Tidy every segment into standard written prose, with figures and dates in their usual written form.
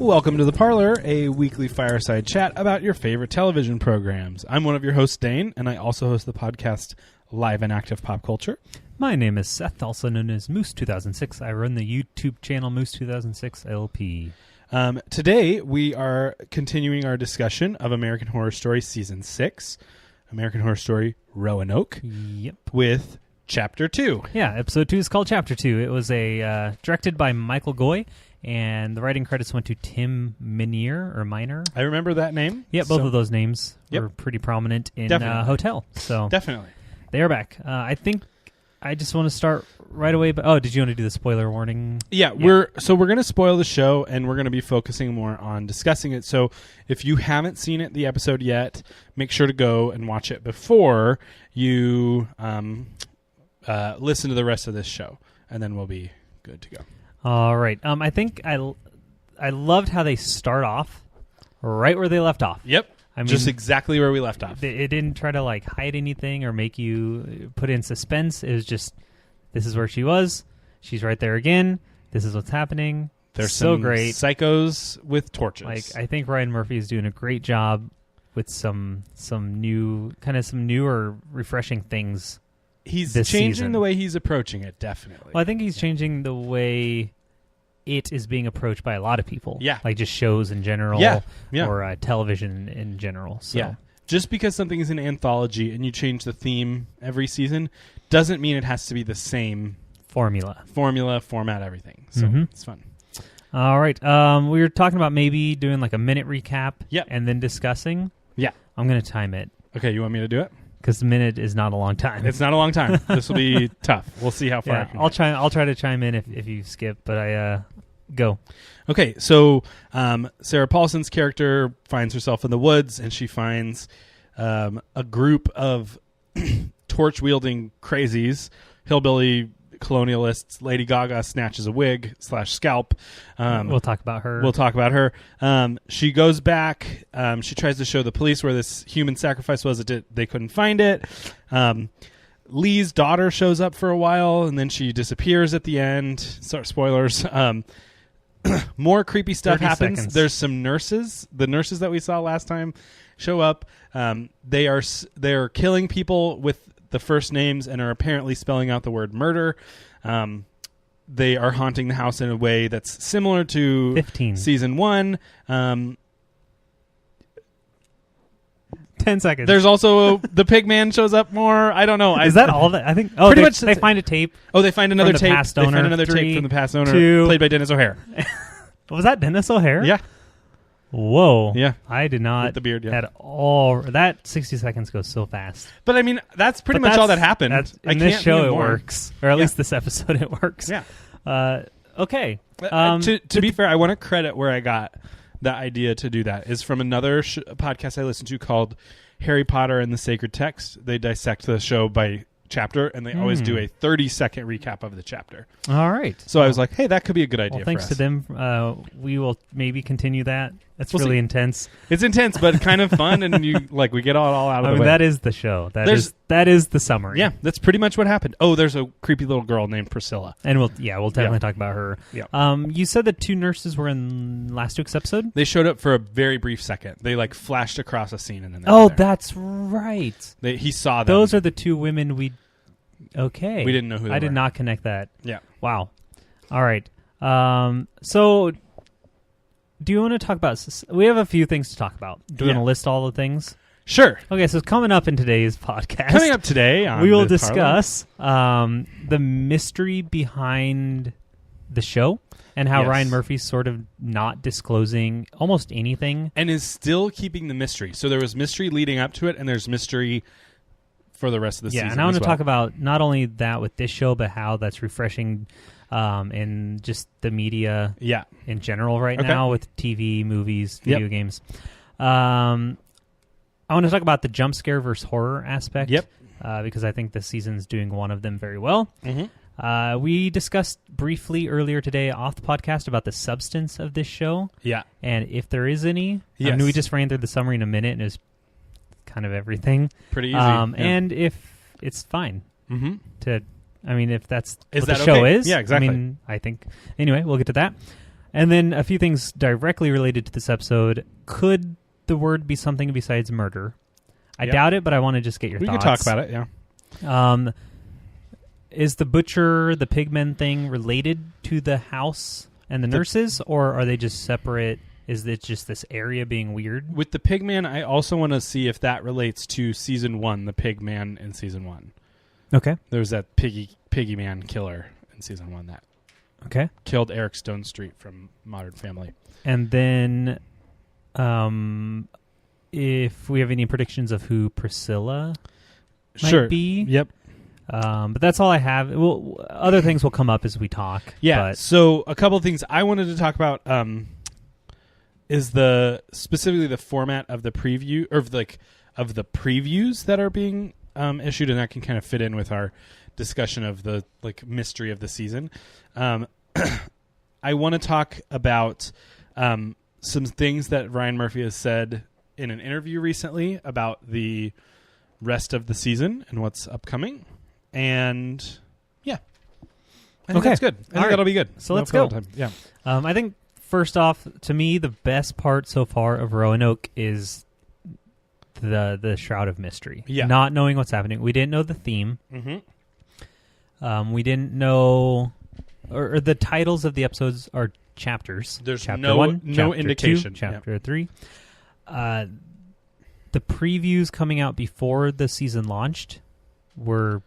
Welcome to The Parlor, a weekly fireside chat about your favorite television programs. I'm one of your hosts, Dane, and I also host the podcast Live and Active Pop Culture. My name is Seth, also known as Moose2006. I run the YouTube channel Moose2006 LP. Today, we are continuing our discussion of American Horror Story Season 6, American Horror Story Roanoke, with Chapter 2. Yeah, Episode 2 is called Chapter 2. It was directed by Michael Goy, and the writing credits went to Tim Miner. I remember that name. Yeah, both of those names were pretty promominent in Hotel. So definitely. They are back. I think I just want to start right away. But did you want to do the spoiler warning? Yeah. we're going to spoil the show, and we're going to be focusing more on discussing it. So if you haven't seen the episode yet, make sure to go and watch it before you listen to the rest of this show, and then we'll be good to go. All right. I think I loved how they start off right where they left off. Yep. I mean, just exactly where we left off. It didn't try to hide anything or make you put in suspense. It was just, this is where she was. She's right there again. This is what's happening. They're so some great. Psychos with torches. I think Ryan Murphy is doing a great job with some new or refreshing things. He's this changing season. the way he's approaching it, definitely. Well, I think he's changing the way it is being approached by a lot of people. Yeah. Like just shows in general. Yeah. Or television in general. So. Yeah. Just because something is an anthology and you change the theme every season doesn't mean it has to be the same formula, format, everything. So it's fun. All right. We were talking about maybe doing a minute recap and then discussing. Yeah. I'm going to time it. Okay, you want me to do it? Because a minute is not a long time. It's not a long time. This will be tough. We'll see how far I can I'll try to chime in if you skip, but I go. Okay, so Sarah Paulson's character finds herself in the woods, and she finds a group of torch-wielding crazies, hillbilly colonialists. Lady Gaga snatches a wig / scalp. We'll talk about her. She goes back. She tries to show the police where this human sacrifice was. They couldn't find it. Lee's daughter shows up for a while, and then she disappears at the end. Spoilers. More creepy stuff happens. Seconds. There's some nurses. The nurses that we saw last time show up. They are killing people with the first names and are apparently spelling out the word murder. They are haunting the house in a way that's similar to 15. Season 1. 10 seconds. There's also the pig man shows up more. I don't know. Is that all that? I think. Pretty much they find a tape. Oh, they find another tape. Past They owner. find another 3, tape from the past owner, 2. played by Dennis O'Hare. Was that Dennis O'Hare? Yeah. Whoa. Yeah. I did not with the beard, at all. That 60 seconds goes so fast. But I mean, that's pretty much all that happened. In this show, it works. Or at least this episode, it works. Yeah. Okay. To be fair, I want to credit where I got the idea to do that is from another podcast I listened to called Harry Potter and the Sacred Text. They dissect the show by chapter, and they always do a 30-second recap of the chapter. All right. So I was like, hey, that could be a good idea for us. Thanks to them, we will maybe continue that. It's really intense. It's intense, but kind of fun, and we get all out of the way. That is the show. That is the summary. Yeah, that's pretty much what happened. Oh, there's a creepy little girl named Priscilla. And we'll definitely talk about her. Yeah. You said the 2 nurses were in last week's episode? They showed up for a very brief second. They flashed across a scene and then that's right. He saw them. Those are the 2 women we didn't know who they were. I did not connect that. Yeah. Wow. All right. So do you want to talk about... We have a few things to talk about. Do you want to list all the things? Sure. Okay, so coming up in today's podcast... Coming up today on we will discuss the mystery behind the show and how Ryan Murphy's sort of not disclosing almost anything. And is still keeping the mystery. So there was mystery leading up to it, and there's mystery for the rest of the season. Yeah, and I want to talk about not only that with this show, but how that's refreshing in just the media in general right now with TV, movies, video games. I want to talk about the jump scare versus horror aspect because I think this season's doing one of them very well. Mm-hmm. We discussed briefly earlier today off the podcast about the substance of this show. Yeah. And if there is any. Yes. I mean, we just ran through the summary in a minute and it was kind of everything. Pretty easy. And if it's fine if that's what the show is. Yeah, exactly. I mean, I think. Anyway, we'll get to that. And then a few things directly related to this episode. Could the word be something besides murder? I doubt it, but I want to just get your thoughts. We can talk about it, yeah. Is the butcher, the pigmen thing related to the house and the nurses, or are they just separate? Is it just this area being weird? With the pigman, I also want to see if that relates to season 1, the pigman in season 1. Okay. There was that piggy man killer in season 1 that killed Eric Stone Street from Modern Family. And then if we have any predictions of who Priscilla might be. Yep. But that's all I have. Well, other things will come up as we talk. Yeah. But so a couple of things I wanted to talk about is specifically the format of the preview or of the previews that are being issued, and that can kind of fit in with our discussion of the mystery of the season. I want to talk about some things that Ryan Murphy has said in an interview recently about the rest of the season and what's upcoming. And yeah, I think that's good. I think that'll be good. So let's go. Yeah. I think first off, to me, the best part so far of Roanoke is the Shroud of Mystery. Yeah. Not knowing what's happening. We didn't know the theme. Mm-hmm. We didn't know, or the titles of the episodes are chapters. There's chapter 1, no chapter indication. 2, chapter 3. The previews coming out before the season launched were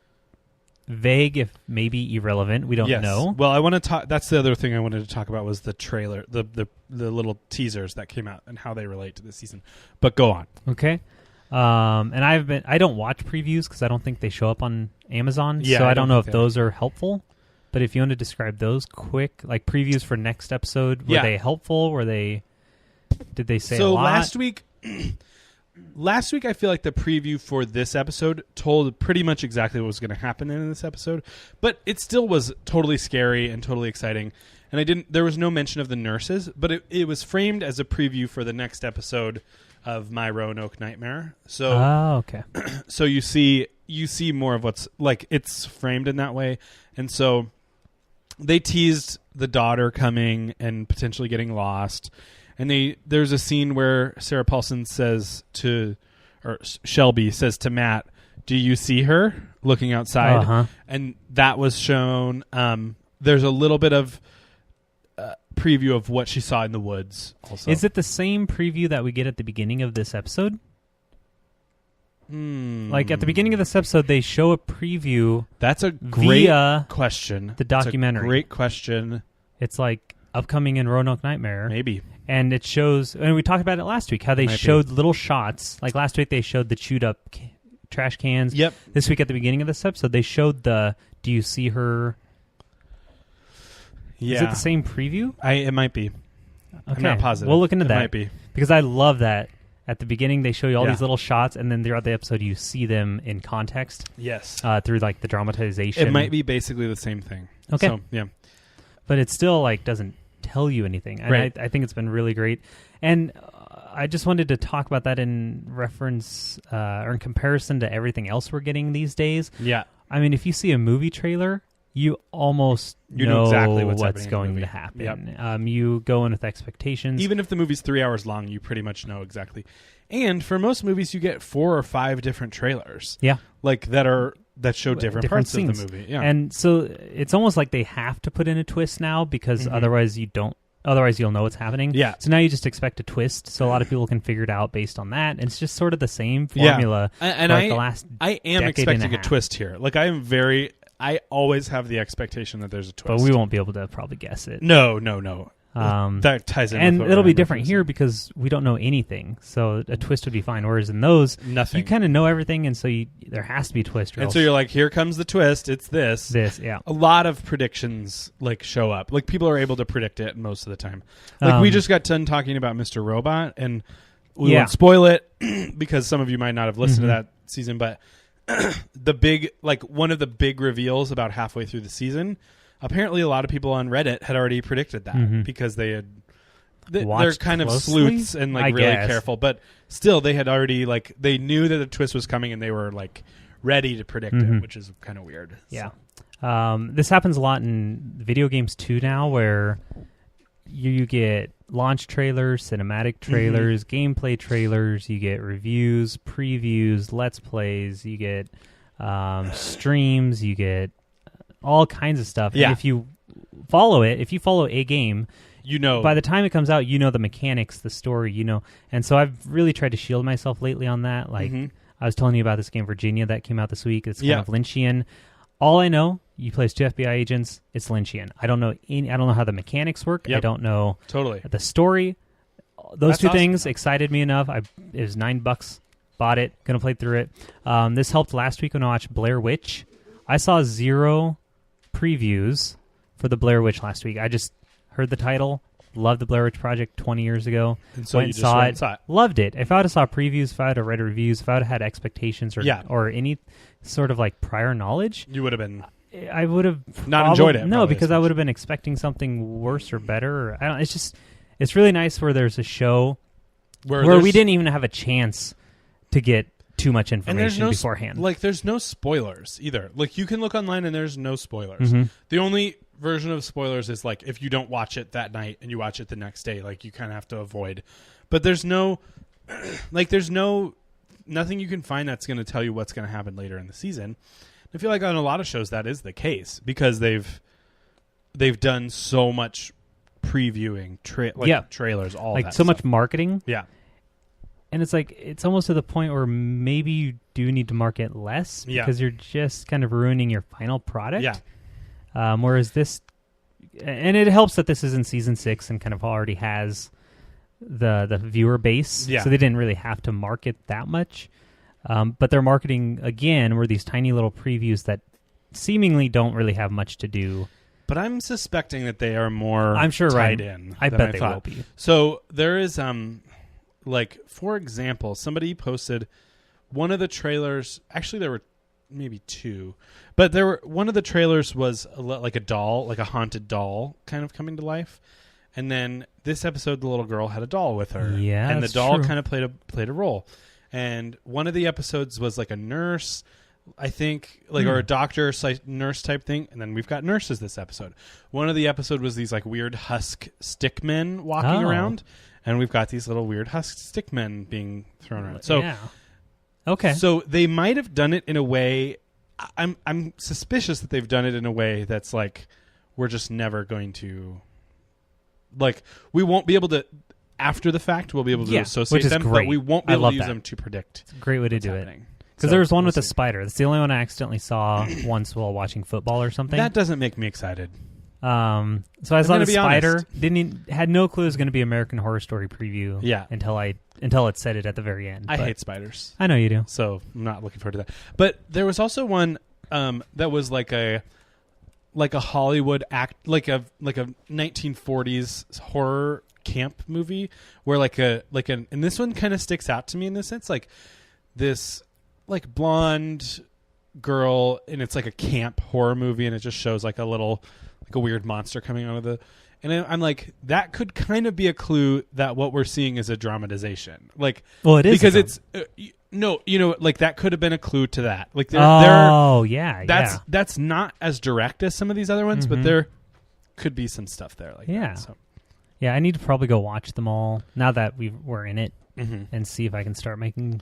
vague, if maybe irrelevant. We don't know. Well, I want to talk. That's the other thing I wanted to talk about was the trailer, the little teasers that came out and how they relate to the season. But go on. Okay. And I don't watch previews because I don't think they show up on Amazon. Yeah, so I don't know if those are helpful. But if you want to describe those quick, like previews for next episode, were they helpful? Did they say a lot? So last week I feel like the preview for this episode told pretty much exactly what was going to happen in this episode, but it still was totally scary and totally exciting. And there was no mention of the nurses, but it was framed as a preview for the next episode of My Roanoke Nightmare. So, so you see more of what's it's framed in that way. And so they teased the daughter coming and potentially getting lost. And there's a scene where Sarah Paulson Shelby says to Matt, "Do you see her?" looking outside. Uh-huh. And that was shown. There's a little bit of preview of what she saw in the woods also. Is it the same preview that we get at the beginning of this episode? Like at the beginning of this episode, they show a preview. That's a great via question. The documentary. That's a great question. It's like upcoming in Roanoke Nightmare. Maybe. And it shows, and we talked about it last week, how they showed little shots. Like last week, they showed the chewed up trash cans. Yep. This week at the beginning of this episode, they showed do you see her? Yeah. Is it the same preview? It might be. Okay. I'm not positive. We'll look into that. It might be. Because I love that. At the beginning, they show you all these little shots, and then throughout the episode, you see them in context. Yes. Through the dramatization. It might be basically the same thing. Okay. So, yeah. But it still doesn't tell you anything. Right. I think it's been really great. And I just wanted to talk about that in reference or in comparison to everything else we're getting these days. Yeah. I mean, if you see a movie trailer, you almost know exactly what's going to happen. Yep. You go in with expectations. Even if the movie's 3 hours long, you pretty much know exactly. And for most movies, you get 4 or 5 different trailers. Yeah. That show different parts scenes. of the movie. Yeah. And so it's almost like they have to put in a twist now because otherwise you don't. Otherwise, you'll know what's happening. Yeah. So now you just expect a twist. So a lot of people can figure it out based on that. And it's just sort of the same formula. Yeah. And I am expecting a twist here. I always have the expectation that there's a twist. But we won't be able to probably guess it. No. That ties in. And it'll be different here because we don't know anything. So a twist would be fine. Whereas in those, nothing. You kind of know everything, and so there has to be a twist. And so you're like, here comes the twist. It's this. Yeah. A lot of predictions show up. People are able to predict it most of the time. We just got done talking about Mr. Robot, and we won't spoil it because some of you might not have listened to that season. But the big, one of the big reveals about halfway through the season. Apparently, a lot of people on Reddit had already predicted that because they had. They're kind of sleuths and really careful, but still, they had already they knew that the twist was coming and they were ready to predict it, which is kind of weird. Yeah, this happens a lot in video games too now, where you get launch trailers, cinematic trailers, gameplay trailers. You get reviews, previews, let's plays. You get streams. You get all kinds of stuff. Yeah. And if you follow a game, by the time it comes out, the mechanics, the story, And so I've really tried to shield myself lately on that. Like I was telling you about this game, Virginia, that came out this week. It's kind of Lynchian. All I know, you play as 2 FBI agents. It's Lynchian. I don't know how the mechanics work. Yep. I don't know the story. Those two things excited me enough. It was $9. Bought it. Gonna play through it. This helped last week when I watched Blair Witch. I saw 0 previews for the Blair Witch last week. I just heard the title. Loved the Blair Witch Project 20 years ago. And so went and saw it. Loved it. If I would have saw previews, if I would have read reviews, if I would have had expectations or any sort of like prior knowledge, you would have been. I would have not enjoyed it. No, because I would have been expecting something worse or better. It's really nice where there's a show where we didn't even have a chance to get too much information beforehand. There's no spoilers either. Like you can look online and there's no spoilers. The only version of spoilers is like if you don't watch it that night and you watch it the next day, like you kind of have to avoid. But there's no nothing you can find that's going to tell you what's going to happen later in the season. I feel like on a lot of shows that is the case because they've done so much previewing, trailers, all like that so stuff. much marketing. Yeah. And it's like it's almost to the point where maybe you do need to market less because you're just kind of ruining your final product. Yeah. Whereas this, and it helps that this is in season 6 and kind of already has the viewer base, so they didn't really have to market that much. But their marketing again were these tiny little previews that seemingly don't really have much to do. But I'm suspecting that they are more tied in. I bet they will be. So there is for example, somebody posted one of the trailers. Actually, there were maybe 2, but one of the trailers was like a doll, like a haunted doll, kind of coming to life. And then this episode, the little girl had a doll with her, and the doll kind of played a role. And one of the episodes was like a nurse, I think, or a doctor, nurse type thing. And then we've got nurses this episode. One of the episode was these like weird husk stick men walking around. And we've got these little weird husk stick men being thrown around. So, okay. So they might have done it in a way. I'm suspicious that they've done it in a way that's like we're just never going to. Like we won't be able to. After the fact, we'll be able to associate them, but we won't be able to use them to predict. It's a great way to do it. Because there was one with a spider. That's the only one I accidentally saw once while watching football or something. That doesn't make me excited. So I saw the spider. Had no clue it was going to be American Horror Story preview. Yeah. Until it said it at the very end. I hate spiders. I know you do. So I'm not looking forward to that. But there was also one that was like a Hollywood act, like a 1940s horror camp movie where and this one kind of sticks out to me in this sense, like this like blonde girl, and it's like a camp horror movie, and it just shows like a weird monster coming out of the. And I'm like, that could kind of be a clue that what we're seeing is a dramatization. Like, well, it is because it's like that could have been a clue to that. Like, that's not as direct as some of these other ones, but there could be some stuff there. Like, that, so. Yeah, I need to probably go watch them all now that we're in it and see if I can start making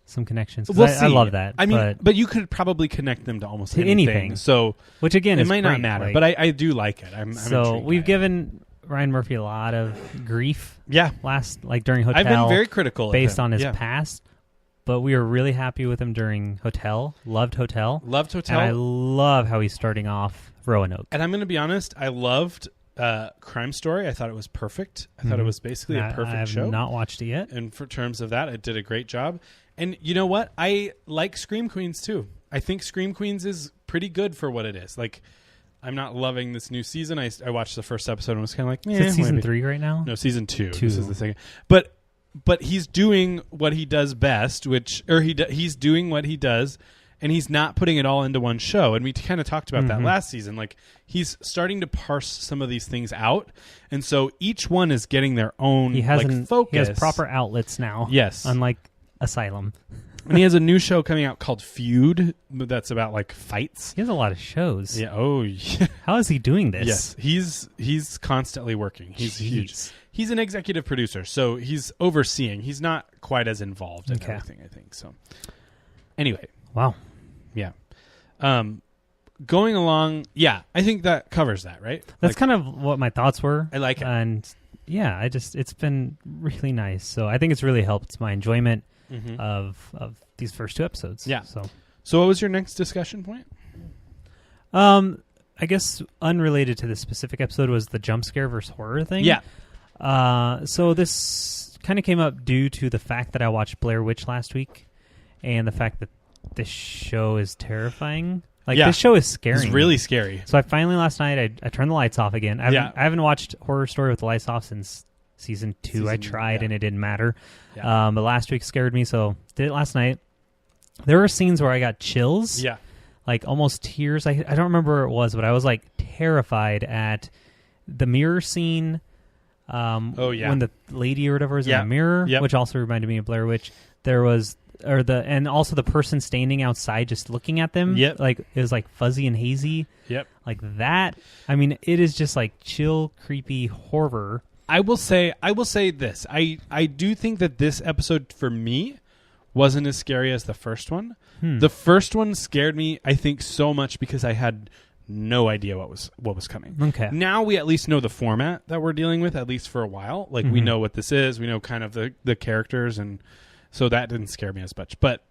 some connections. I love that. I mean, but you could probably connect them to almost anything. So, which again, it is might great, not matter. But I do like it. I'm so we've given Ryan Murphy a lot of grief. Yeah, during Hotel. I've been very critical based on his past, but we were really happy with him during Hotel. Loved Hotel. And I love how he's starting off Roanoke. And I'm going to be honest, I loved Crime Story. I thought it was perfect. I thought it was basically a perfect show. I have not watched it yet. And for terms of that, it did a great job. And you know what? I like Scream Queens too. I think Scream Queens is pretty good for what it is. Like, I'm not loving this new season. I watched the first episode and was kind of like, is it season 3 right now? No, season 2. This is the second. But he's doing what he does best, he's doing what he does, and he's not putting it all into one show. And we kind of talked about that last season. Like, he's starting to parse some of these things out, and so each one is getting their own focus. He has proper outlets now. Yes, unlike Asylum. And he has a new show coming out called Feud that's about like fights. He has a lot of shows. Yeah. Oh, yeah. How is he doing this? Yes, he's constantly working. He's huge. He's an executive producer, so he's overseeing. He's not quite as involved in everything, I think. So, anyway. Wow. Yeah. Going along, I think that covers that, right? That's kind of what my thoughts were. I like it. And yeah, it's been really nice. So I think it's really helped my enjoyment of these first 2 episodes. Yeah. So what was your next discussion point? I guess unrelated to this specific episode was the jump scare versus horror thing. Yeah. So this kind of came up due to the fact that I watched Blair Witch last week and the fact that this show is terrifying. This show is scary. It's really scary. So I finally last night I turned the lights off again. I haven't watched Horror Story with the lights off since season 2. I tried and it didn't matter. Yeah. But last week scared me, so did it last night. There were scenes where I got chills. Yeah. Like almost tears. I don't remember where it was, but I was like terrified at the mirror scene. When the lady or whatever is in the mirror, which also reminded me of Blair Witch. There was and also the person standing outside just looking at them. Yep. Like it was like fuzzy and hazy. Yep. Like that. I mean, it is just like chill, creepy horror. I will say this. I do think that this episode for me wasn't as scary as the first one. The first one scared me, I think, so much because I had no idea what was coming. Okay. Now we at least know the format that we're dealing with, at least for a while. Like we know what this is. We know kind of the characters, and so that didn't scare me as much. But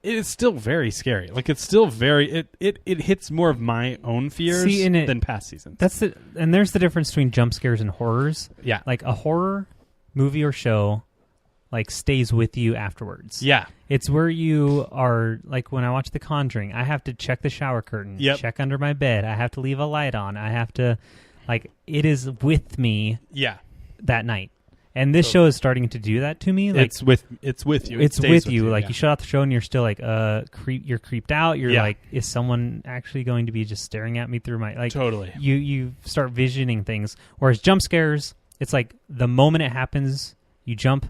it is still very scary. Like it's still very it hits more of my own fears than past seasons. And there's the difference between jump scares and horrors. Yeah. Like a horror movie or show like stays with you afterwards. Yeah. It's where you are, like when I watch The Conjuring, I have to check the shower curtain, check under my bed, I have to leave a light on, I have to, like, it is with me that night. And this show is starting to do that to me. Like, it's with you. It's with you. Like you shut off the show and you're still like, you're creeped out. You're like, is someone actually going to be just staring at me through my, like, totally. You start visioning things. Whereas jump scares, it's like the moment it happens, you jump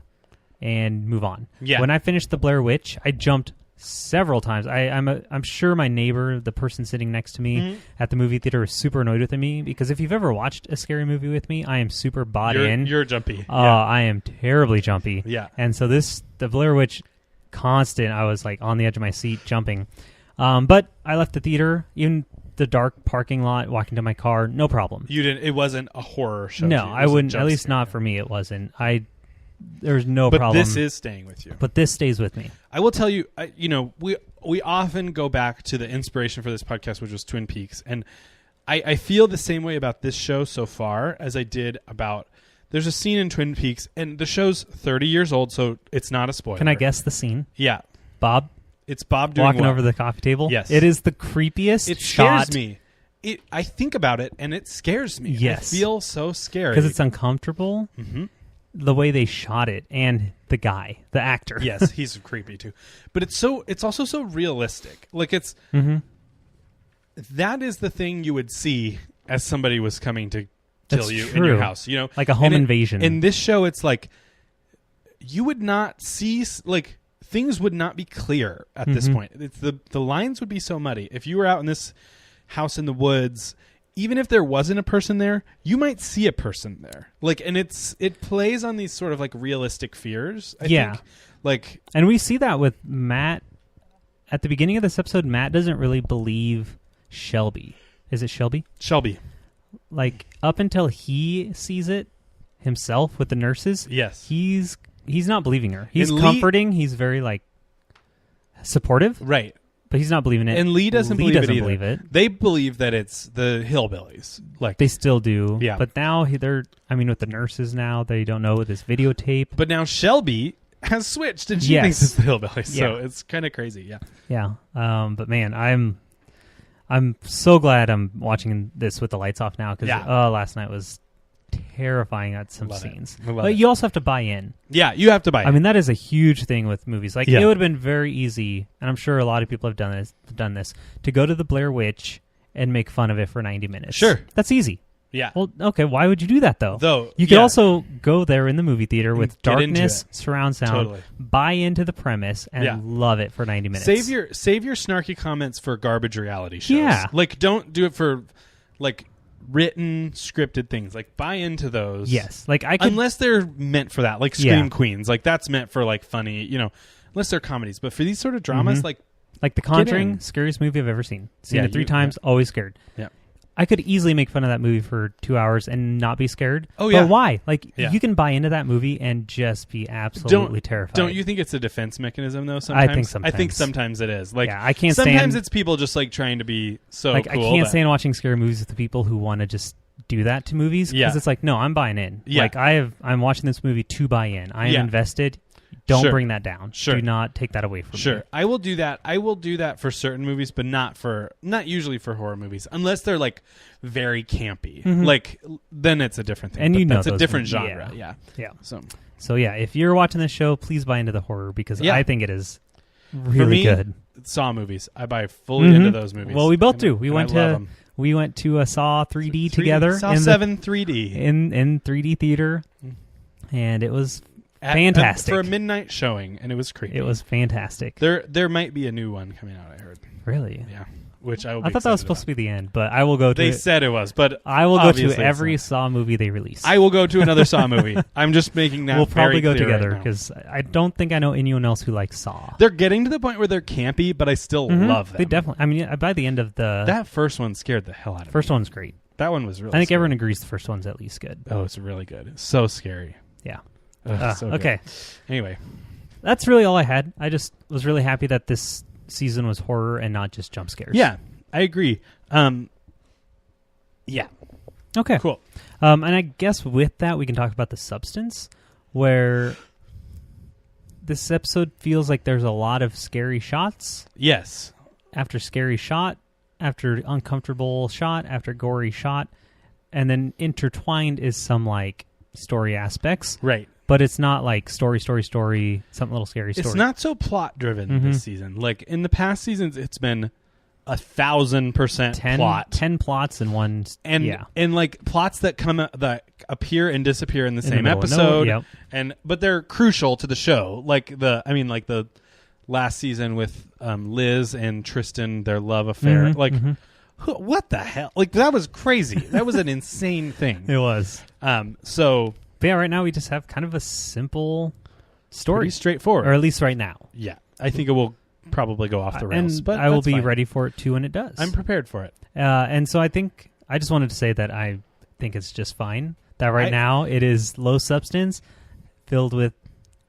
and move on. Yeah. When I finished the Blair Witch, I jumped several times. I'm sure my neighbor, the person sitting next to me at the movie theater, is super annoyed with me because if you've ever watched a scary movie with me, I am super bought in. You're jumpy. I am terribly jumpy. Yeah. And so the Blair Witch, constant. I was like on the edge of my seat jumping. But I left the theater, even the dark parking lot, walking to my car, no problem. You didn't. It wasn't a horror show. No, I wouldn't. At least not for me. It wasn't. There's no problem. But this is staying with you. But this stays with me. I will tell you, we often go back to the inspiration for this podcast, which was Twin Peaks. And I feel the same way about this show so far as I did about... There's a scene in Twin Peaks, and the show's 30 years old, so it's not a spoiler. Can I guess the scene? Yeah. Bob? It's Bob doing walking what? over the coffee table? Yes. It is the creepiest It shot. scares me. I think about it, and it scares me. Yes. I feel so scary. Because it's uncomfortable. Mm-hmm. The way they shot it, and the guy, the actor. Yes, he's creepy too. But it's also so realistic. Like it's that is the thing you would see as somebody was coming to kill you in your house. You know, like a home invasion. In this show, it's like you would not see like things would not be clear at this point. It's the lines would be so muddy. If you were out in this house in the woods, even if there wasn't a person there, you might see a person there. Like, and it plays on these sort of like realistic fears. I think. Like, and we see that with Matt at the beginning of this episode. Matt doesn't really believe Shelby. Is it Shelby? Shelby. Like up until he sees it himself with the nurses. Yes. He's not believing her. He's comforting. He's very like supportive. Right. But he's not believing it. And Lee doesn't believe it. They believe that it's the hillbillies. Like they still do. Yeah. But now with the nurses now, they don't know with this videotape. But now Shelby has switched and she thinks it's the hillbillies. So it's kind of crazy. Yeah. Yeah. But man, I'm so glad I'm watching this with the lights off now because last night was terrifying at some scenes. But you also have to buy in. Yeah, you have to buy in. I mean, that is a huge thing with movies. Like, it would have been very easy, and I'm sure a lot of people have done this, to go to the Blair Witch and make fun of it for 90 minutes. Sure. That's easy. Yeah. Well, okay, why would you do that, though? Though you could also go there in the movie theater with darkness, surround sound, totally. buy into the premise, and love it for 90 minutes. Save your snarky comments for garbage reality shows. Yeah. Like, don't do it for, like, written, scripted things. Like, buy into those. Yes. Like, I could... Unless they're meant for that. Like, Scream Queens. Like, that's meant for, like, funny, you know, unless they're comedies. But for these sort of dramas, like The Conjuring, scariest movie I've ever seen. Seen it 3 times, always scared. Yeah. I could easily make fun of that movie for 2 hours and not be scared. Oh, yeah. But why? Like, you can buy into that movie and just be absolutely terrified. Don't you think it's a defense mechanism, though, sometimes? I think sometimes it is. Like, I can't sometimes it's people just, like, trying to be so like, cool. I can't stand watching scary movies with the people who want to just do that to movies. Because it's like, no, I'm buying in. Yeah. Like, I'm watching this movie to buy in. I am invested. Don't bring that down. Do not take that away from me. I will do that. I will do that for certain movies, but not usually for horror movies, unless they're like very campy. Like then it's a different thing. And that's a different genre. Yeah. So yeah, if you're watching this show, please buy into the horror because I think it is really for me, good. Saw movies. I buy fully into those movies. Well, we both do. We went to a Saw 3D together. Saw 7 3D in 3D theater, and it was fantastic for a midnight showing, and it was creepy. It was fantastic. There might be a new one coming out. I heard. Really? Yeah. Which I thought that was supposed to be the end, but I will go to. They said it was, but I will go to every Saw movie they release. I will go to another Saw movie. I'm just making that. We'll probably go very together because I don't think I know anyone else who likes Saw. They're getting to the point where they're campy, but I still love them. They definitely. I mean, by the end of that first one scared the hell out of me. First one's great. That one was really. I think scary. everyone agrees the first one's at least good. Oh, it's really good. It's so scary. Yeah. So okay. Anyway, that's really all I had. I just was really happy that this season was horror and not just jump scares. Yeah, I agree. Yeah. Okay. Cool. And I guess with that, we can talk about the substance, where this episode feels like there's a lot of scary shots. Yes. After scary shot, after uncomfortable shot, after gory shot, and then intertwined is some like story aspects. Right. But it's not like story, something a little scary story. It's not so plot driven this season. Like in the past seasons, it's been 1,000% plot. 10 plots in one. And like plots that that appear and disappear in the same episode. But they're crucial to the show. Like the last season with Liz and Tristan, their love affair. What the hell? Like that was crazy. That was an insane thing. It was. But yeah, right now we just have kind of a simple story. Pretty straightforward. Or at least right now. Yeah. I think it will probably go off the rails. But I will be ready for it too when it does. I'm prepared for it. And so I just wanted to say that I think it's just fine. That right now it is low substance, filled with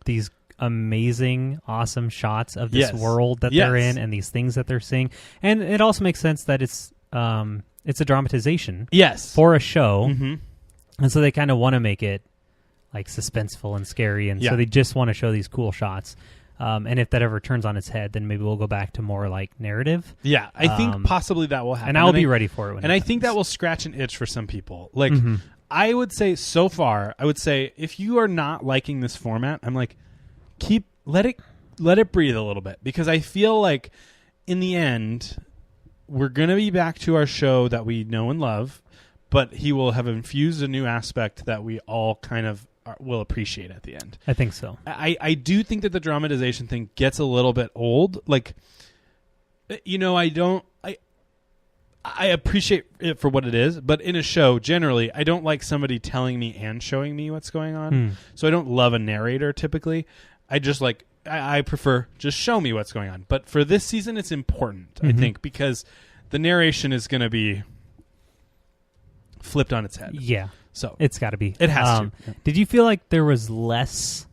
these amazing, awesome shots of this world that they're in and these things that they're seeing. And it also makes sense that it's a dramatization for a show. And so they kind of want to make it like suspenseful and scary, and so they just want to show these cool shots. And if that ever turns on its head, then maybe we'll go back to more like narrative. Yeah, I think possibly that will happen. And I'll be ready for it. I think that will scratch an itch for some people. Like I would say so far, if you are not liking this format, I'm like, let it breathe a little bit, because I feel like in the end we're gonna be back to our show that we know and love, but he will have infused a new aspect that we all kind of will appreciate at the end. I think so. I do think that the dramatization thing gets a little bit old. Like, you know, I appreciate it for what it is, but in a show, generally, I don't like somebody telling me and showing me what's going on. So I don't love a narrator typically. I just like, I prefer just show me what's going on. But for this season, it's important, I think, because the narration is going to be flipped on its head. Yeah. So it's got to be. It has to. Did you feel like there was less,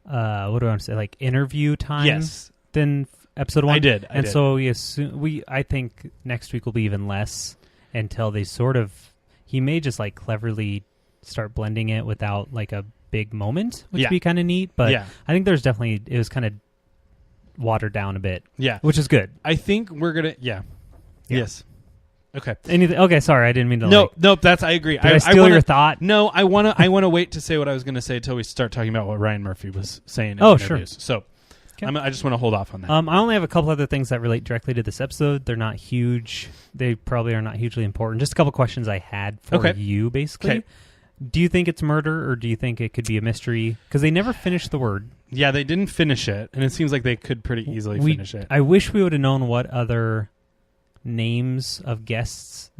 what do I want to say, like interview time than episode 1? I did. So I think next week will be even less until they he may just like cleverly start blending it without like a big moment, which would be kind of neat. But I think it was kind of watered down a bit. Yeah. Which is good. I think we're going to, Yes. Okay. Anything? Okay. Sorry, I didn't mean to. Nope. I agree. Did I steal your thought? No, I want to wait to say what I was going to say until we start talking about what Ryan Murphy was saying. In interviews. So, Okay. I just want to hold off on that. I only have a couple other things that relate directly to this episode. They're not huge. They probably are not hugely important. Just a couple questions I had for you, basically. Okay. Do you think it's murder, or do you think it could be a mystery? Because they never finished the word. Yeah, they didn't finish it, and it seems like they could pretty easily finish it. I wish we would have known what other names of victims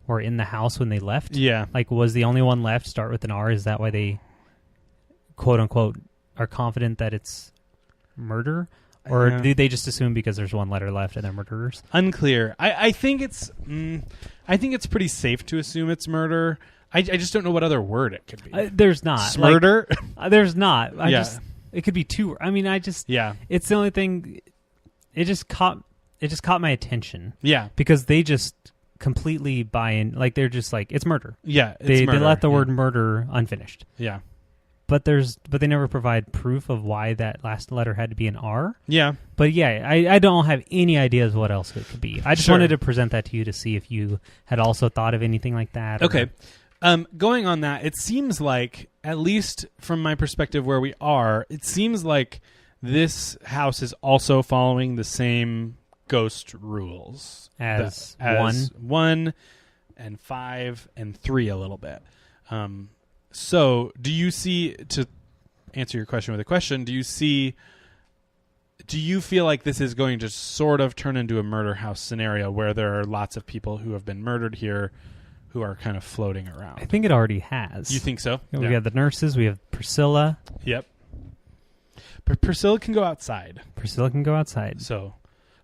were in the house when they left. Yeah. Like, was the only one left start with an R? Is that why they, quote unquote, are confident that it's murder? Or do they just assume because there's one letter left and they're murderers? Unclear. I think it's pretty safe to assume it's murder. I just don't know what other word it could be. There's not. Murder? There's not. It could be two. I mean, yeah. It's the only thing. It just caught my attention. Yeah. Because they just completely buy in. Like, they're just like, it's murder. Yeah. They let the word murder unfinished. Yeah. But they never provide proof of why that last letter had to be an R. Yeah. But yeah, I don't have any ideas what else it could be. I just wanted to present that to you to see if you had also thought of anything like that. Okay. Going on that, it seems like, at least from my perspective where we are, it seems like this house is also following the same ghost rules as 1 and 5 and 3 a little bit. So, do you see, to answer your question with a question, do you feel like this is going to sort of turn into a murder house scenario where there are lots of people who have been murdered here who are kind of floating around? I think it already has. You think so? We have the nurses. We have Priscilla. Yep. But Priscilla can go outside. So,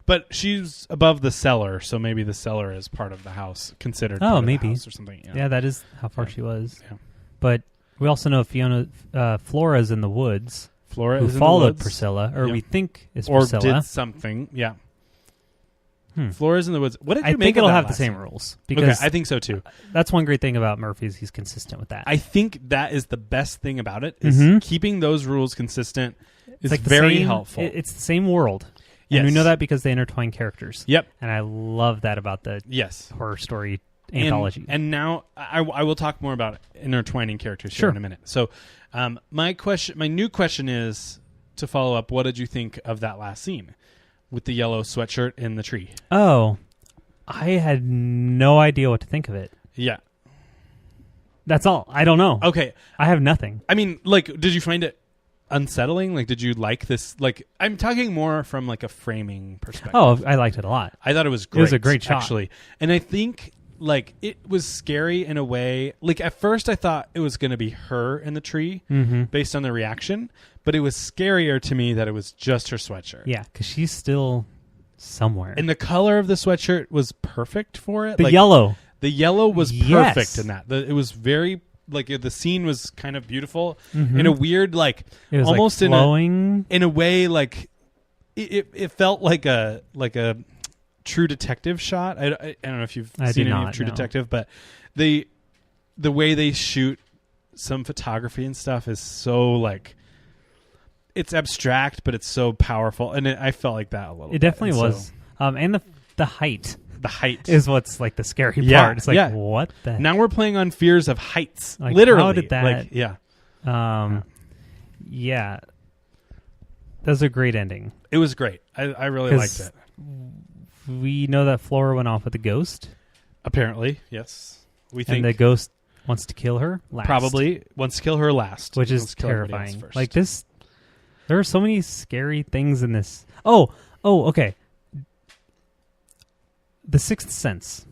but she's above the cellar, so maybe the cellar is part of the house, considered part of the house or something. Yeah, that is how far she was. Yeah. But we also know Flora's in the woods. Flora who is followed in the woods. Priscilla, or we think is or Priscilla. Or did something, yeah. Flora's in the woods. What did you I make think of it'll that have the last same scene? rules. Because I think so too. That's one great thing about Murphy is he's consistent with that. I think that is the best thing about it, is keeping those rules consistent is like very helpful. It's the same world. Yes. And we know that because they intertwine characters. Yep. And I love that about the horror story anthology. And now I will talk more about intertwining characters here in a minute. So my new question is, to follow up, what did you think of that last scene with the yellow sweatshirt in the tree? Oh, I had no idea what to think of it. Yeah. That's all. I don't know. Okay. I have nothing. I mean, like, did you find it unsettling? Like, did you like this? Like, I'm talking more from like a framing perspective. Oh, I liked it a lot. I thought it was great. It was a great shot, actually. And I think, like, it was scary in a way. Like, at first I thought it was going to be her in the tree based on the reaction, but it was scarier to me that it was just her sweatshirt. Yeah, because she's still somewhere. And the color of the sweatshirt was perfect for it. The yellow. The yellow was perfect in that. It was very, like, the scene was kind of beautiful in a weird, like, it was almost like flowing. in a way, like, it felt like a True Detective shot. I don't know if you've seen any of True Detective, but the way they shoot some photography and stuff is so, like, it's abstract, but it's so powerful, and I felt like that a little. It definitely was, and the height. The height is what's like the scary part. It's like what the. Now we're playing on fears of heights. Like, literally, how did that? Like, yeah. That was a great ending. It was great. I really liked it. We know that Flora went off with a ghost. Apparently, yes. We think, and the ghost wants to kill her last. Probably wants to kill her last, which is terrifying. Like this, there are so many scary things in this. Oh, okay. The Sixth Sense.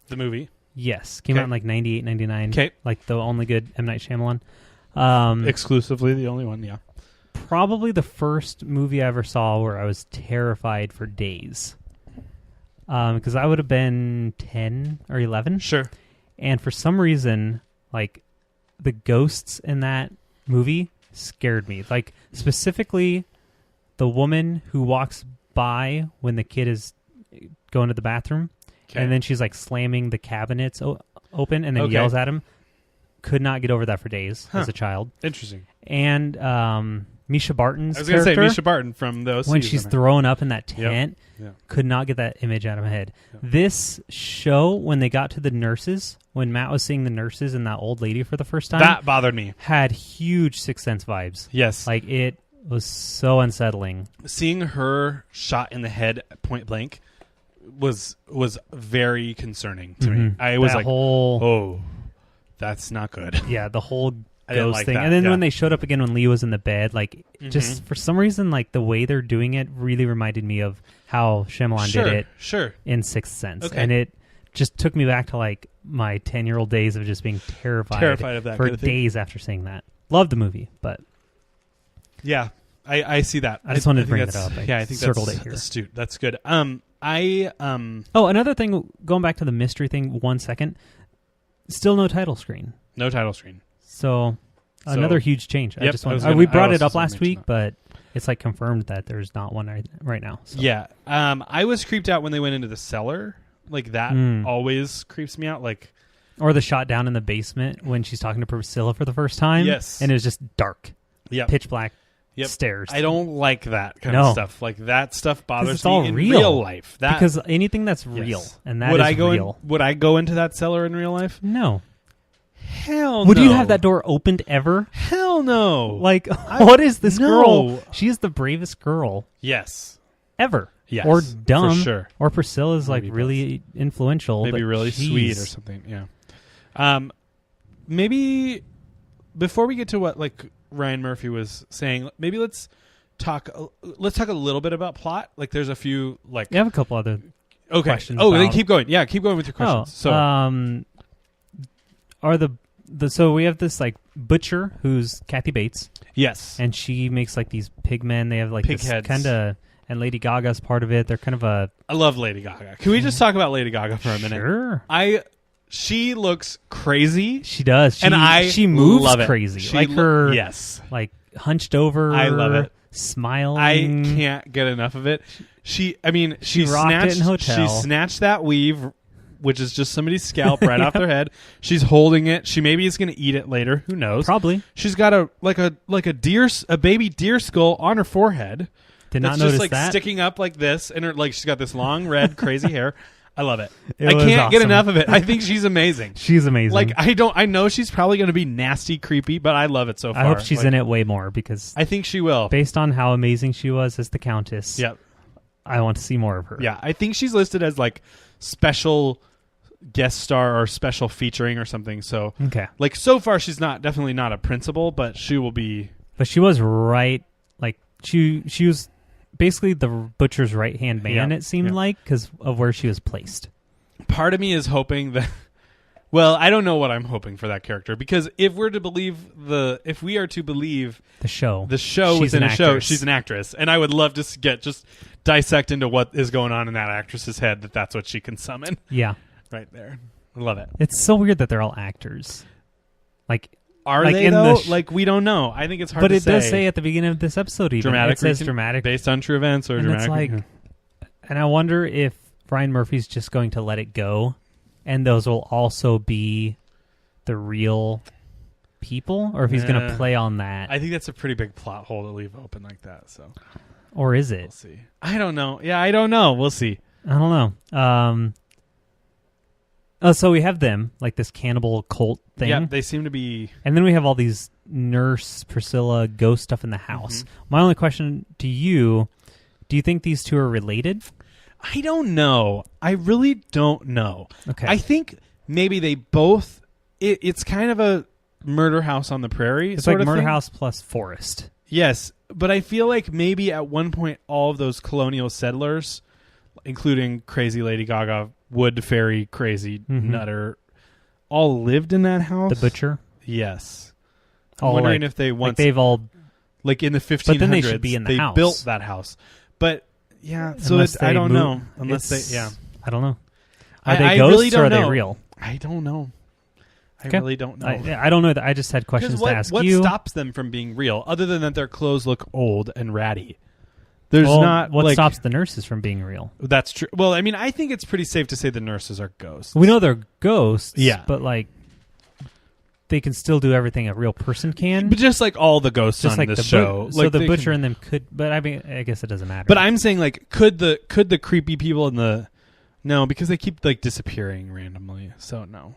The movie? Yes. Came out in like 98, 99. Okay. Like the only good M. Night Shyamalan. Exclusively the only one, yeah. Probably the first movie I ever saw where I was terrified for days. Because I would have been 10 or 11. Sure. And for some reason, like, the ghosts in that movie scared me. Like, specifically, the woman who walks by when the kid is going to the bathroom, and then she's like slamming the cabinets open and then yells at him. Could not get over that for days as a child. Interesting. And Misha Barton's character. I was going to say Misha Barton from those. When she's throwing up in that tent, Yep. could not get that image out of my head. Yep. This show, when they got to the nurses, when Matt was seeing the nurses and that old lady for the first time, that bothered me. Had huge Sixth Sense vibes. Yes. Like was so unsettling. Seeing her shot in the head point blank was very concerning to me. I was like, oh, that's not good. Yeah, the whole ghost like thing. that, And then when they showed up again when Lee was in the bed, like just for some reason, like the way they're doing it really reminded me of how Shyamalan did it in Sixth Sense. Okay. And it just took me back to like my 10-year-old days of just being terrified of that for kind of thing. days after seeing that. Loved the movie, but yeah, I see that. I just wanted to bring that up. I think circled that's it here. astute. That's good. Oh, another thing, going back to the mystery thing 1 second, still no title screen. No title screen. So another huge change. Yep, We brought it up last week, but it's like confirmed that there's not one right now. So. Yeah. I was creeped out when they went into the cellar. Like that always creeps me out. Like, or the shot down in the basement when she's talking to Priscilla for the first time. Yes. And it was just dark. Yep. Pitch black stairs. I don't like that kind of stuff. Like that stuff bothers it's all me in real. real life. Because anything that's real and that is real. Would I go into that cellar in real life? No. Hell no. Would you have that door opened ever? Hell no. Like, what is this girl? She is the bravest girl. Yes. Ever. Yes. Or dumb. For sure. Or Priscilla's like really influential. Maybe but really sweet or something. Yeah. Maybe before we get to what like Ryan Murphy was saying, maybe let's talk a little bit about plot. Like there's a few like you have a couple other questions. Oh, then keep going. Yeah, keep going with your questions. So we have this like butcher who's Kathy Bates. Yes. And she makes like these pig men. They have like pig this heads. Kind of, and Lady Gaga's part of it. They're kind of a... I love Lady Gaga. Can we just talk about Lady Gaga for a minute? Sure. She looks crazy. She does. She moves crazy. Like hunched over. I love it. Smiling. I can't get enough of it. She rocked it in Hotel. She snatched that weave, which is just somebody's scalp right off their head. She's holding it. She maybe is going to eat it later. Who knows? Probably. She's got a baby deer skull on her forehead. Did not notice just like that. sticking up like this, and her she's got this long red crazy hair. I love it. I can't get enough of it. I think she's amazing. She's amazing. Like I know she's probably going to be nasty, creepy, but I love it so far. I hope she's in it way more because I think she will. Based on how amazing she was as the Countess. Yep. I want to see more of her. Yeah, I think she's listed as like special guest star or special featuring or something. So okay. Like so far she's definitely not a principal, but she will be. But she was right. Like she was basically the butcher's right-hand man, it seemed like, because of where she was placed. Part of me is hoping that... Well, I don't know what I'm hoping for that character, because if we are to believe the show within a show, she's an actress, and I would love to just dissect into what is going on in that actress's head, that's what she can summon. Yeah. Right there. I love it. It's so weird that they're all actors. Like... Are they, though? Like, we don't know. I think it's hard to say. But it does say at the beginning of this episode, even. It says dramatic. Based on true events or dramatic. It's like, and I wonder if Ryan Murphy's just going to let it go, and those will also be the real people, or if he's going to play on that. I think that's a pretty big plot hole to leave open like that. So, or is it? We'll see. I don't know. Yeah, I don't know. We'll see. I don't know. So we have them, like this cannibal cult thing. Yeah, they seem to be... And then we have all these nurse, Priscilla, ghost stuff in the house. Mm-hmm. My only question to you, do you think these two are related? I don't know. I really don't know. Okay. I think maybe they both... It's kind of a murder house on the prairie. It's sort like of murder thing. house plus forest. Yes, but I feel like maybe at one point all of those colonial settlers, including crazy Lady Gaga, wood fairy, crazy nutter, all lived in that house. The butcher? Yes. I'm wondering if they once... Like they've all... Like in the 1500s, but then they should be in the house. Built that house. But, yeah, so I don't know. Unless they... Yeah. I don't know. Are they ghosts really or are know. they real? I don't know. I really don't know. I don't know. I just had questions to ask you. What stops them from being real, other than that their clothes look old and ratty? There's not... What stops the nurses from being real? That's true. Well, I mean, I think it's pretty safe to say the nurses are ghosts. We know they're ghosts, yeah, but like they can still do everything a real person can. But just like all the ghosts on this show. So the butcher and them could... But I mean, I guess it doesn't matter. But I'm saying, like, could the creepy people in the... No, because they keep like disappearing randomly. So no.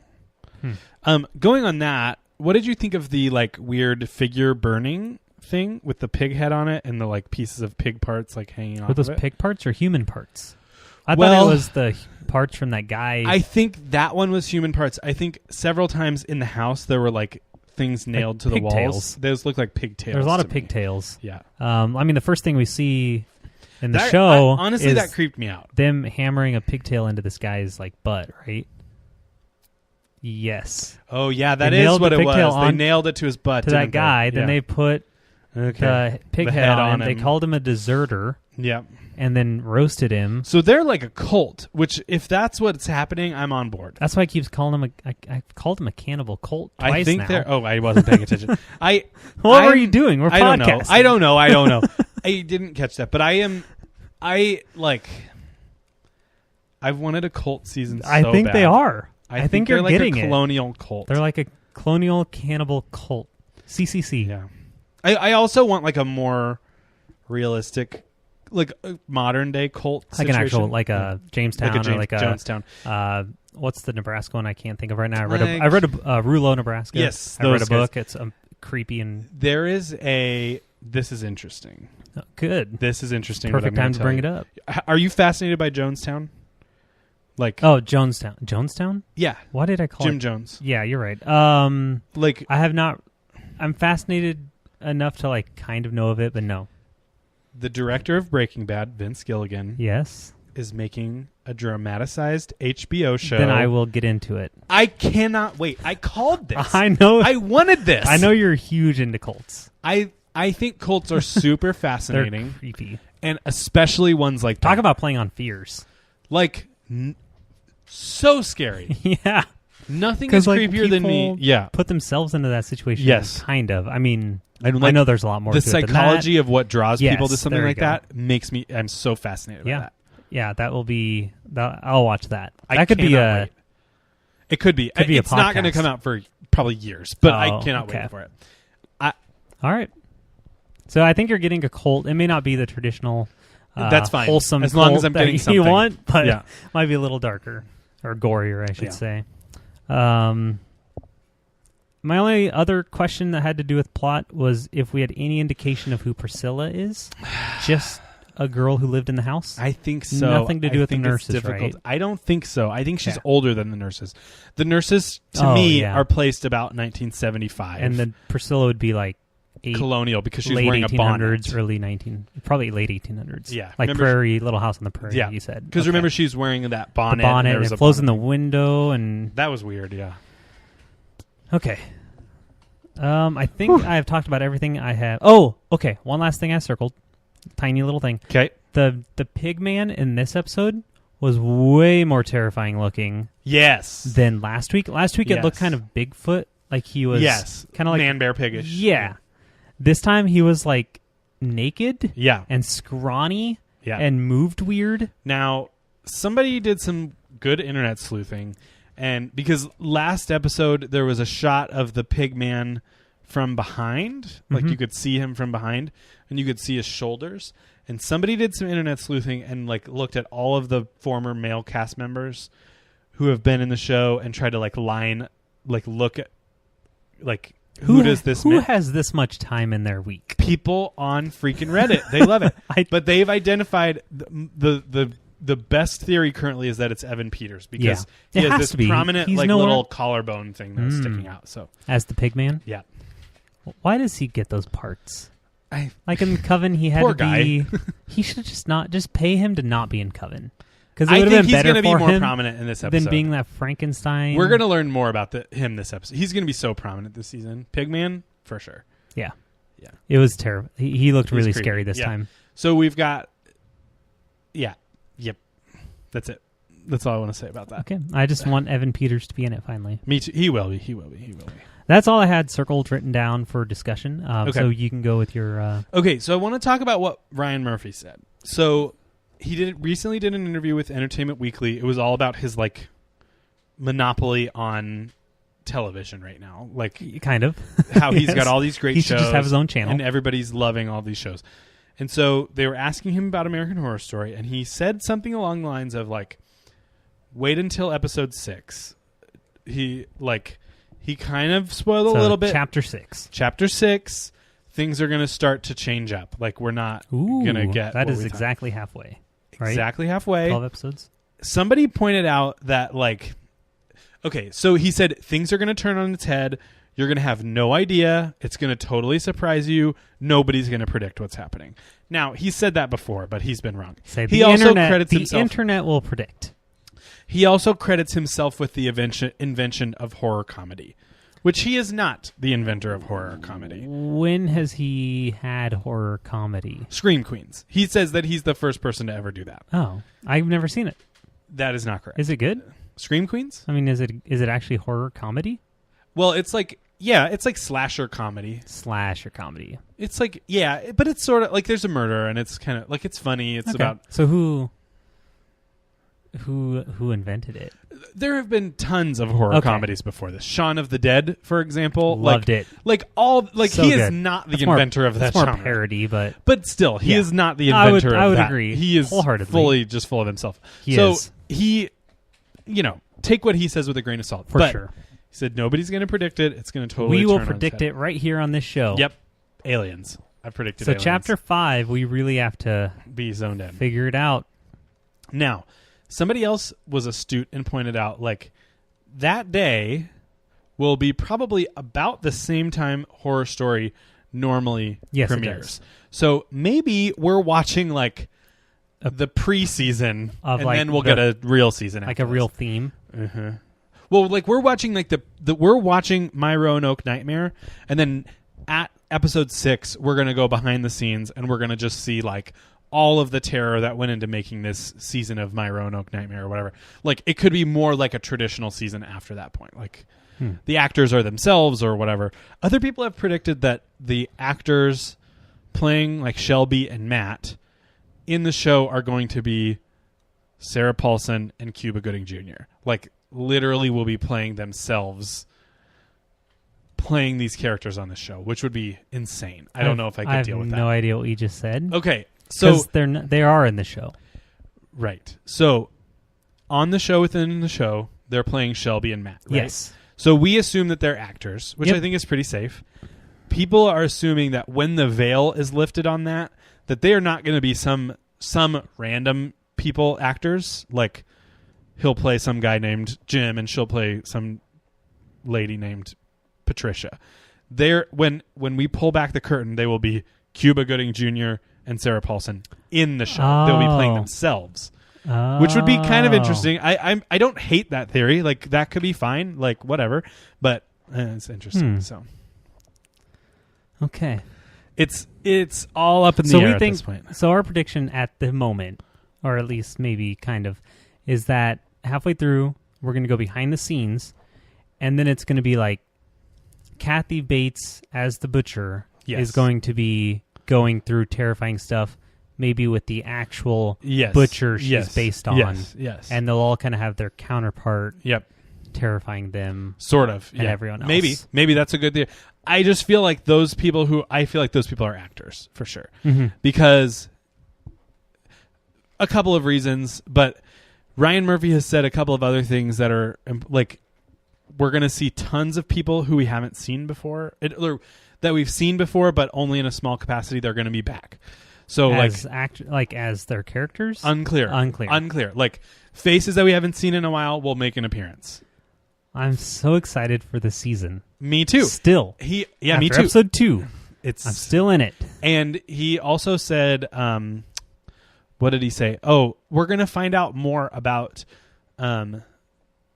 Hmm. Going on that, what did you think of the like weird figure burning thing with the pig head on it and the like pieces of pig parts like hanging off. Were those of it. pig parts or human parts? I thought it was the parts from that guy. I think that one was human parts. I think several times in the house there were like things nailed to the walls. Pigtails. Those look like pigtails. There's a lot of pigtails. Yeah. I mean, the first thing we see in the show, honestly, is that creeped me out. Them hammering a pigtail into this guy's like butt, right? Yes. Oh yeah, that is what it was. They nailed it to his butt to that guy. Yeah. Then they put the pig head on him. They called him a deserter. Yeah. And then roasted him. So they're like a cult, which if that's what's happening, I'm on board. That's why I keep calling him I called him a cannibal cult twice I think now. they're... Oh, I wasn't paying attention. What were you doing? We're podcasting. I don't know. I didn't catch that, but I've wanted a cult season so I think bad. They are. I think they're you're like getting a colonial cult. They're like a colonial cannibal cult. CCC. Yeah. I also want like a more realistic, like a modern day cult like situation. An actual, like a Jamestown or like a Jonestown. What's the Nebraska one? I can't think of right now. I read a Rouleau, Nebraska. Yes, I read a book. It's creepy and there is a. This is interesting. Oh, good. This is interesting. Perfect time to bring it up. Are you fascinated by Jonestown? Like Jonestown. Jonestown? Yeah. Why did I call Jim it Jones? Yeah, you're right. Like I have not. I'm fascinated enough to like kind of know of it, but no. The director of Breaking Bad, Vince Gilligan, yes, is making a dramatized HBO show. Then I will get into it. I cannot wait. I called this. I know. I wanted this. I know you're huge into cults. I think cults are super fascinating. They're creepy. And especially ones like Talk that. about playing on fears. Like, so scary. Yeah. Nothing is creepier than me. Yeah. Put themselves into that situation. Yes. Kind of. I mean, I know there's a lot more the to it than psychology that. of what draws people to something like go. that makes me... I'm so fascinated by that. Yeah, that will be... I'll watch that. I that could be a... Wait. It could be. It's not going to come out for probably years, but I cannot wait for it. All right. So I think you're getting a cult. It may not be the traditional... that's fine. Wholesome as long as I'm getting something you want, but yeah. might be a little darker or gorier, I should say. My only other question that had to do with plot was if we had any indication of who Priscilla is. Just a girl who lived in the house? I think so. Nothing to do with the nurses, right? I don't think so. I think she's older than the nurses. The nurses, to me, are placed about 1975. And then Priscilla would be like colonial because she's late wearing a bonnet. 1800s, probably late 1800s. Yeah. Like Prairie, Little House on the Prairie, you said. Because remember, she's wearing that bonnet. The bonnet, and it flows in the window. And that was weird, yeah. Okay. I think I have talked about everything I have. Oh, okay. One last thing I circled. Tiny little thing. Okay. The pig man in this episode was way more terrifying looking. Yes. Than last week. Last week it looked kind of Bigfoot, like he was kind of like man bear piggish. Yeah. This time he was like naked. Yeah. And scrawny. Yeah. And moved weird. Now, somebody did some good internet sleuthing. And because last episode there was a shot of the pig man from behind, like you could see him from behind, and you could see his shoulders. And somebody did some internet sleuthing and like looked at all of the former male cast members who have been in the show and tried to like look at like who does this who has this much time in their week? People on freaking Reddit, they love it. But they've identified the best theory currently is that it's Evan Peters because he has this prominent little collarbone thing that's sticking out. So as the pig man, yeah. Why does he get those parts? Like in Coven, he had to be. He should just pay him to not be in Coven because it would have been better for him. He's going to be more prominent in this episode than being that Frankenstein. We're going to learn more about him this episode. He's going to be so prominent this season. Pigman for sure. Yeah. It was terrible. He looked really creepy. scary this time. So we've got. Yep. That's it. That's all I want to say about that. Okay. I just want Evan Peters to be in it finally. Me too. He will be. That's all I had circled written down for discussion. Okay. So you can go with your... Okay, so I want to talk about what Ryan Murphy said. So he recently did an interview with Entertainment Weekly. It was all about his like monopoly on television right now. Like kind of. How he's got all these great shows. He should just have his own channel. And everybody's loving all these shows. And so they were asking him about American Horror Story, and he said something along the lines of like, wait until episode 6. He kind of spoiled a little bit. Chapter 6. Chapter 6. things are going to start to change up. Like, we're not going to get that is exactly halfway. Right? Exactly halfway. 12 episodes. Somebody pointed out that, like, okay, so he said things are going to turn on its head. You're going to have no idea. It's going to totally surprise you. Nobody's going to predict what's happening. Now, he said that before, but he's been wrong. He also credits himself. The internet will predict. He also credits himself with the invention of horror comedy, which he is not the inventor of horror comedy. When has he had horror comedy? Scream Queens. He says that he's the first person to ever do that. Oh, I've never seen it. That is not correct. Is it good? Scream Queens? I mean, is it actually horror comedy? Well, it's like, yeah, it's like slasher comedy. Slasher comedy. It's like, yeah, but it's sort of like there's a murder and it's kind of like it's funny. It's about. So who invented it? There have been tons of horror comedies before this. Shaun of the Dead, for example, loved it. Like all, like so he is not the inventor of that. It's more parody, but still, he is not the inventor of that. I would agree. He is fully just full of himself. He, you know, take what he says with a grain of salt. For sure. He said nobody's going to predict it. It's going to totally. We will predict it right here on this show. Yep, aliens. I predicted. So aliens. Chapter 5, we really have to be zoned in. Figure it out. Now, somebody else was astute and pointed out, like, that day will be probably about the same time Horror Story normally premieres. So maybe we're watching like the preseason, and like then we'll get a real season, like a real theme. Uh-huh. Well, like we're watching like we're watching My Roanoke Nightmare, and then at episode 6 we're gonna go behind the scenes and we're gonna just see like all of the terror that went into making this season of My Roanoke Nightmare or whatever. Like it could be more like a traditional season after that point. Like the actors are themselves or whatever. Other people have predicted that the actors playing like Shelby and Matt in the show are going to be Sarah Paulson and Cuba Gooding Jr. Like literally will be playing themselves, playing these characters on the show, which would be insane. I don't know if I could deal with that. I have no idea what you just said. Okay. So they are in the show. Right. So on the show, within the show, they're playing Shelby and Matt, right? Yes. So we assume that they're actors, which I think is pretty safe. People are assuming that when the veil is lifted on that they are not going to be some random people actors. Like he'll play some guy named Jim and she'll play some lady named Patricia. When we pull back the curtain, they will be Cuba Gooding Jr. and Sarah Paulson in the show. They'll be playing themselves, which would be kind of interesting. I don't hate that theory. Like that could be fine. Like whatever, but it's interesting. So okay, it's all up in the air at this point. So our prediction at the moment, or at least maybe kind of, is that halfway through we're going to go behind the scenes, and then it's going to be like Kathy Bates as the butcher is going to be going through terrifying stuff, maybe with the actual butcher she's based on. Yes. And they'll all kind of have their counterpart terrifying them. Sort of. And everyone else. Maybe that's a good thing. I just feel like those people are actors for sure. Mm-hmm. Because a couple of reasons, but Ryan Murphy has said a couple of other things that are like, we're going to see tons of people who we haven't seen before, that we've seen before, but only in a small capacity. They're going to be back. So as their characters? Unclear. Like faces that we haven't seen in a while will make an appearance. I'm so excited for the season. Me too. Still. Me too. Episode 2. I'm still in it. And he also said, what did he say? Oh, we're going to find out more about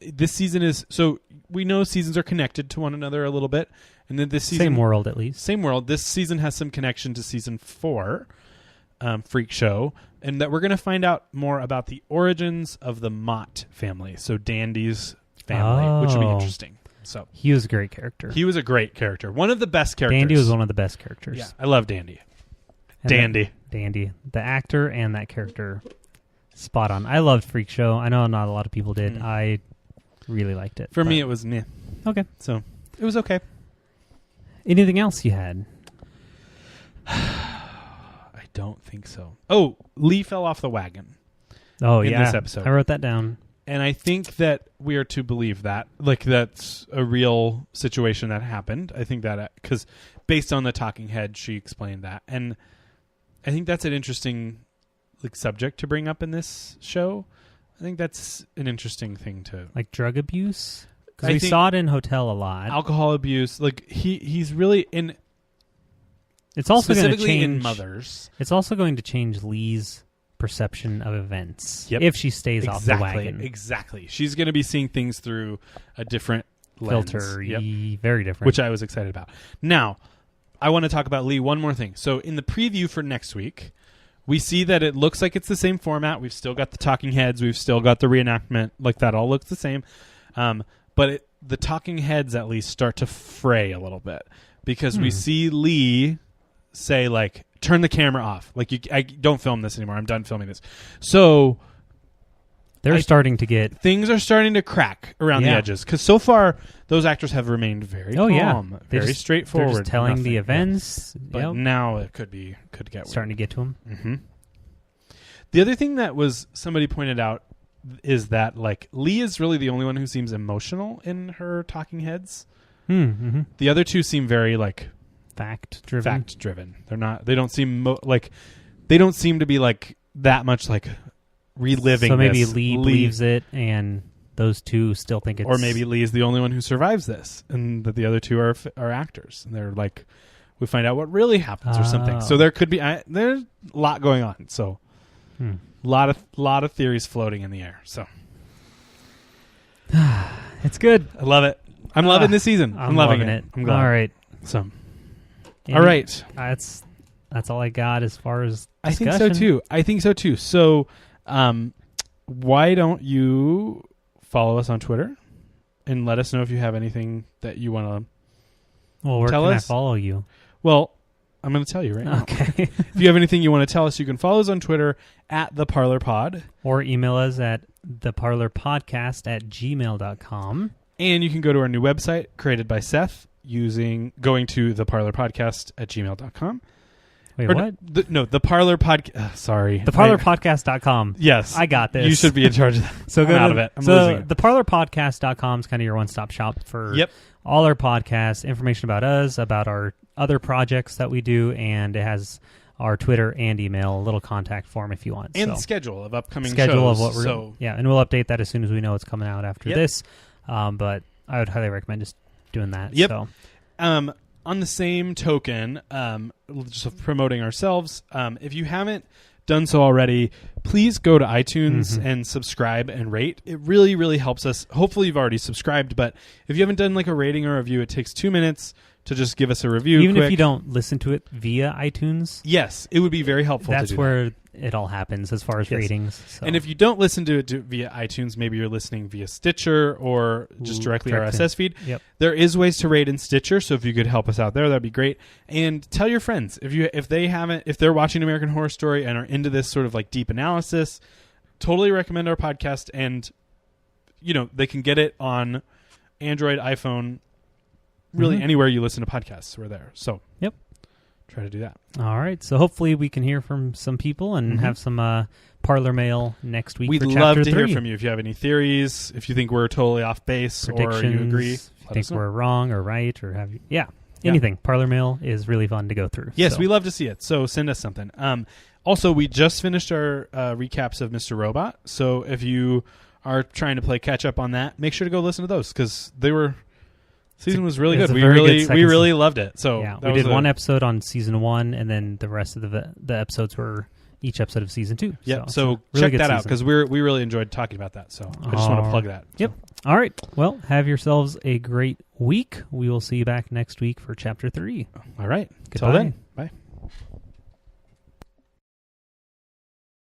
this season so we know seasons are connected to one another a little bit. And then this season... Same world, at least. Same world. This season has some connection to season 4, Freak Show. And that we're going to find out more about the origins of the Mott family. So Dandy's family, which would be interesting. So he was a great character. He was a great character. One of the best characters. Dandy was one of the best characters. Yeah, I love Dandy. Dandy. The actor and that character, spot on. I loved Freak Show. I know not a lot of people did. I really liked it. For me, it was meh. Okay. So it was okay. Anything else you had? I don't think so. Oh, Lee fell off the wagon. Oh, in this episode. I wrote that down. And I think that we are to believe that. Like, that's a real situation that happened. I think that, because based on the talking head, she explained that. And I think that's an interesting subject to bring up in this show. I think that's an interesting thing to... Like drug abuse? Because we saw it in Hotel a lot. Alcohol abuse. Like, he's really in... It's also going to change... in mothers. It's also going to change Lee's perception of events if she stays off the wagon. Exactly. She's going to be seeing things through a different filter. Very different. Which I was excited about. Now, I want to talk about Lee one more thing. So in the preview for next week, we see that it looks like it's the same format. We've still got the talking heads. We've still got the reenactment. Like, that all looks the same. But the talking heads at least start to fray a little bit. Because we see Lee say, like, turn the camera off. Like, I don't film this anymore. I'm done filming this. So things are starting to crack around the edges. Because so far, those actors have remained very calm, very straightforward. They're just telling the events. But now it could get weird. Starting to get to them. Mm-hmm. The other thing that somebody pointed out is that, like, Lee is really the only one who seems emotional in her talking heads. Mm-hmm. The other two seem very, like, fact driven. They're not. They don't seem they don't seem to be like that much like reliving. So maybe this. Lee believes it, and those two still think it's. Or maybe Lee is the only one who survives this, and that the other two are actors, and they're like, we find out what really happens or something. So there could be there's a lot going on. So a lot of theories floating in the air. So it's good. I love it. I'm loving this season. I'm loving it. I'm glad. All right. So. All right. That's all I got as far as discussion. I think so too. So, why don't you follow us on Twitter and let us know if you have anything that you want to Well, where tell can us? I follow you? Well, I'm going to tell you right now. Okay. If you have anything you want to tell us, you can follow us on Twitter at The Parlor Pod. Or email us at theparlorpodcast@gmail.com. And you can go to our new website created by Seth going to theparlorpodcast@gmail.com. Wait, what? The Parlor Podcast. Sorry. Theparlorpodcast.com. Yes. I got this. You should be in charge of that. So I'm out of it. I'm losing it. Theparlorpodcast.com is kind of your one-stop shop for all our podcasts, information about us, about our other projects that we do, and it has our Twitter and email, a little contact form if you want. And the schedule of upcoming schedule shows. Of what we're doing. Yeah, and we'll update that as soon as we know it's coming out after this. But I would highly recommend just doing that. Yep. So. On the same token, just promoting ourselves, if you haven't done so already, please go to iTunes and subscribe and rate. It really, really helps us. Hopefully you've already subscribed, but if you haven't done like a rating or review, it takes 2 minutes to just give us a review. Even if you don't listen to it via iTunes. Yes, it would be very helpful. That's where it all happens as far as ratings. So. And if you don't listen to it via iTunes, maybe you're listening via Stitcher or just directly RSS feed. Yep. There is ways to rate in Stitcher, so if you could help us out there, that'd be great. And tell your friends if they're watching American Horror Story and are into this sort of like deep analysis, totally recommend our podcast. And they can get it on Android, iPhone, really anywhere you listen to podcasts. We're there. So try to do that. All right. So hopefully we can hear from some people and have some parlor mail next week. We'd for love Chapter to 3. hear from you if you have any theories, if you think we're totally off base or you agree. If you think we're wrong or right or have you... anything. Parlor mail is really fun to go through. Yes, we love to see it. So send us something. Also, we just finished our recaps of Mr. Robot. So if you are trying to play catch up on that, make sure to go listen to those because they were... Season was really good. We really loved it. So we did one episode on season 1, and then the rest of the episodes were each episode of season 2. Yeah. So really check that out because we really enjoyed talking about that. So I just want to plug that. Yep. All right. Well, have yourselves a great week. We will see you back next week for Chapter 3. All right. Goodbye. Till then. Bye.